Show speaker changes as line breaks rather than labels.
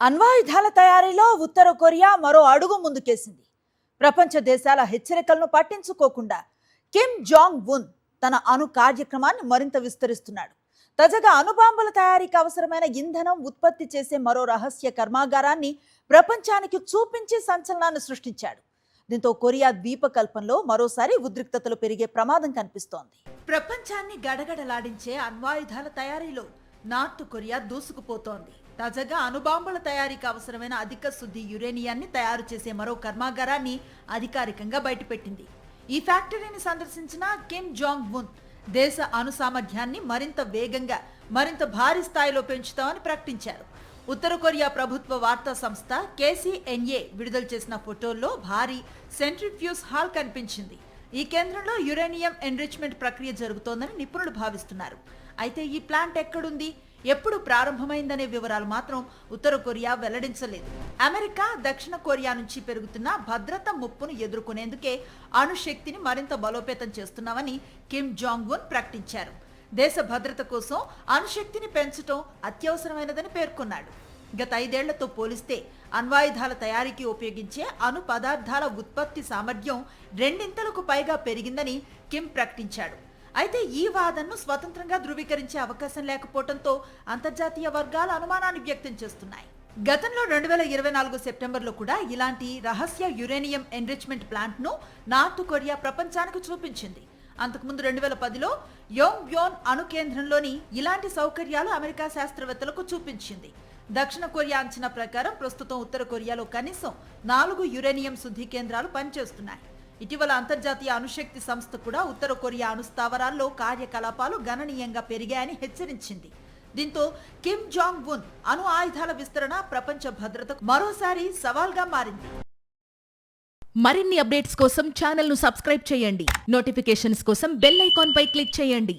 అణ్వాయుధాల తయారీలో ఉత్తర కొరియా మరో అడుగు ముందుకేసింది. ప్రపంచ దేశాల హెచ్చరికలను పట్టించుకోకుండా కిమ్ జాంగ్ ఉన్ తన అణు కార్యక్రమాన్ని మరింత విస్తరిస్తున్నాడు. తాజాగా అణుబాంబుల తయారీకి అవసరమైన ఇంధనం ఉత్పత్తి చేసే మరో రహస్య కర్మాగారాన్ని ప్రపంచానికి చూపించి సంచలనాన్ని సృష్టించాడు. దీంతో కొరియా ద్వీపకల్పంలో మరోసారి ఉద్రిక్తతలు పెరిగే ప్రమాదం కనిపిస్తోంది. ప్రపంచాన్ని గడగడలాడించే అణ్వాయుధాల తయారీలో నార్త్ కొరియా దూసుకుపోతోంది. తాజాగా అణుబాంబుల తయారీకి అవసరమైన అధిక శుద్ధి యురేనియాన్ని తయారు చేసే మరో కర్మాగారాన్ని అధికారికంగా బయటపెట్టింది. ఈ ఫ్యాక్టరీని సందర్శించిన కిమ్ జాంగ్ ఉన్ దేశ అణు సామర్థ్యాన్ని మరింత వేగంగా, మరింత భారీ స్థాయిలో పెంచుతామని ప్రకటించారు. ఉత్తర కొరియా ప్రభుత్వ వార్తా సంస్థ KCNA విడుదల చేసిన ఫోటోల్లో భారీ సెంట్రిఫ్యూజ్ హాల్ కనిపించింది. ఈ కేంద్రంలో యురేనియం ఎన్రిచ్మెంట్ ప్రక్రియ జరుగుతోందని నిపుణులు భావిస్తున్నారు. అయితే ఈ ప్లాంట్ ఎక్కడుంది, ఎప్పుడు ప్రారంభమైందనే వివరాలు మాత్రం ఉత్తర కొరియా వెల్లడించలేదు. అమెరికా, దక్షిణ కొరియా నుంచి పెరుగుతున్న భద్రతా ముప్పును ఎదుర్కొనేందుకే అణుశక్తిని మరింత బలోపేతం చేస్తున్నామని కిమ్ జాంగ్ ఉన్ ప్రకటించారు. దేశ భద్రత కోసం అణుశక్తిని పెంచడం అత్యవసరమైనదని పేర్కొన్నాడు. గత 5 ఏళ్లతో పోలిస్తే అణ్వాయుధాల తయారీకి ఉపయోగించే అణు పదార్థాల ఉత్పత్తి సామర్థ్యం 2 పైగా పెరిగిందని కిమ్ ప్రకటించాడు. అయితే ఈ వాదనను స్వతంత్రంగా ధృవీకరించే అవకాశం లేకపోవడంతో అంతర్జాతీయ వర్గాలు అనుమానాన్ని వ్యక్తం చేస్తున్నాయి. గతంలో 2024 సెప్టెంబర్లో కూడా ఇలాంటి రహస్య యురేనియం ఎన్రిచ్మెంట్ ప్లాంట్ను నార్త్ కొరియా ప్రపంచానికి చూపించింది. అంతకుముందు 2010లో యోంగ్బ్యోన్ అణు కేంద్రంలోని ఇలాంటి సౌకర్యాలు అమెరికా శాస్త్రవేత్తలకు చూపించింది. దక్షిణ కొరియా అంచనా ప్రకారం ప్రస్తుతం ఉత్తర కొరియాలో కనీసం 4 యురేనియం శుద్ధి కేంద్రాలు పనిచేస్తున్నాయి. ఇటీవల అంతర్జాతీయ అణుశక్తి సంస్థ కూడా ఉత్తర కొరియా అణు స్థావరాల్లో కార్యకలాపాలు గణనీయంగా పెరిగాయని హెచ్చరించింది. దీంతో కిమ్ జాంగ్ ఉన్ అణు ఆయుధాల విస్తరణ ప్రపంచ భద్రతకు మరోసారి సవాల్గా మారింది.
మరిన్ని అప్డేట్స్ కోసం ఛానల్ ను సబ్స్క్రైబ్ చేయండి. నోటిఫికేషన్స్ కోసం బెల్ ఐకాన్ పై క్లిక్ చేయండి.